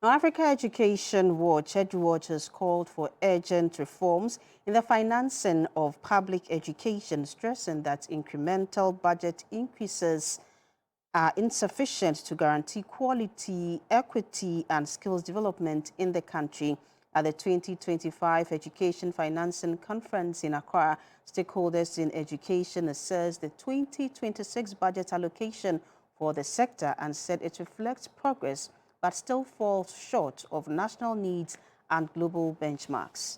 Now, Africa Education Watch, Eduwatch, has called for urgent reforms in the financing of public education, stressing that incremental budget increases are insufficient to guarantee quality, equity, and skills development in the country. At the 2025 Education Financing Conference in Accra, stakeholders in education assessed the 2026 budget allocation for the sector and said it reflects progress but still falls short of national needs and global benchmarks.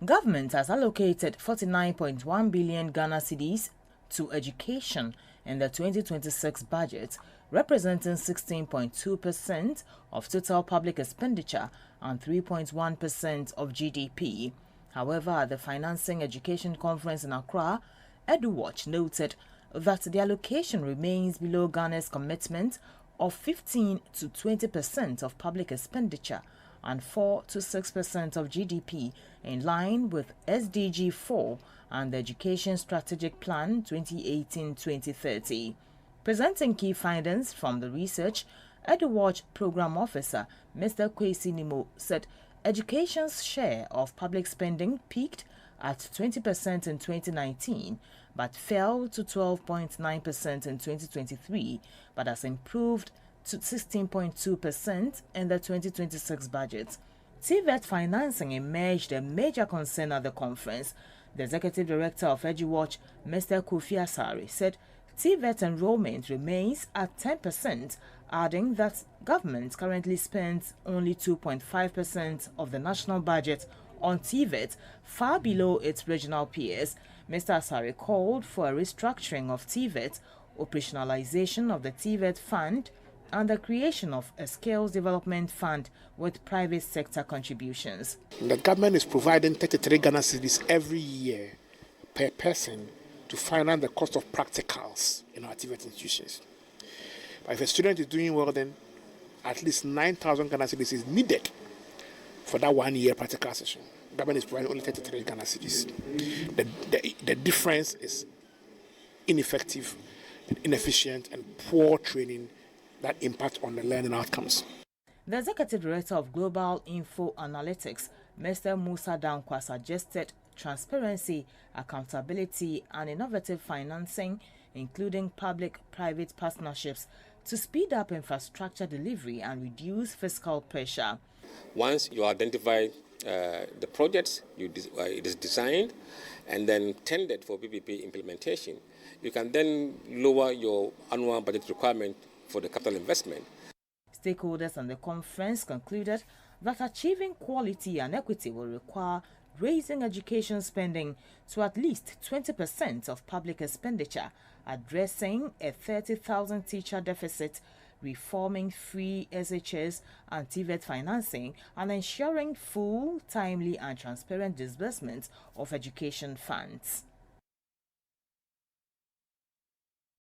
Government has allocated 49.1 billion Ghana cedis to education in the 2026 budget, representing 16.2% of total public expenditure and 3.1% of GDP. However, at the Financing Education Conference in Accra, Eduwatch noted that the allocation remains below Ghana's commitment of 15 to 20% of public expenditure and 4 to 6% of GDP, in line with SDG 4 and the Education Strategic Plan 2018-2030. Presenting key findings from the research, Eduwatch Program Officer Mr. Kwesi Nimo said education's share of public spending peaked at 20% in 2019, but fell to 12.9% in 2023, but has improved to 16.2% in the 2026 budget. TVET financing emerged a major concern at the conference. The Executive Director of Eduwatch, Mr. Kofi Asare, said TVET enrollment remains at 10%, adding that government currently spends only 2.5% of the national budget on TVET, far below its regional peers. Mr. Asare called for a restructuring of TVET, operationalization of the TVET fund, and the creation of a skills development fund with private sector contributions. The government is providing 33 Ghana cedis every year per person to finance the cost of practicals in our TVET institutions. But if a student is doing well, then at least 9,000 Ghana cedis is needed for that 1 year practical session. The government is providing only 33 Ghana cedis. The difference is ineffective, inefficient, and poor training that impact on the learning outcomes. The Executive Director of Global Info Analytics, Mr. Musa Dankwa, suggested transparency, accountability, and innovative financing, including public-private partnerships, to speed up infrastructure delivery and reduce fiscal pressure. Once you identify the projects, it is designed and then tendered for PPP implementation, you can then lower your annual budget requirement for the capital investment. Stakeholders on the conference concluded that achieving quality and equity will require raising education spending to at least 20% of public expenditure, addressing a 30,000 teacher deficit, reforming free SHS and TVET financing, and ensuring full, timely, and transparent disbursement of education funds.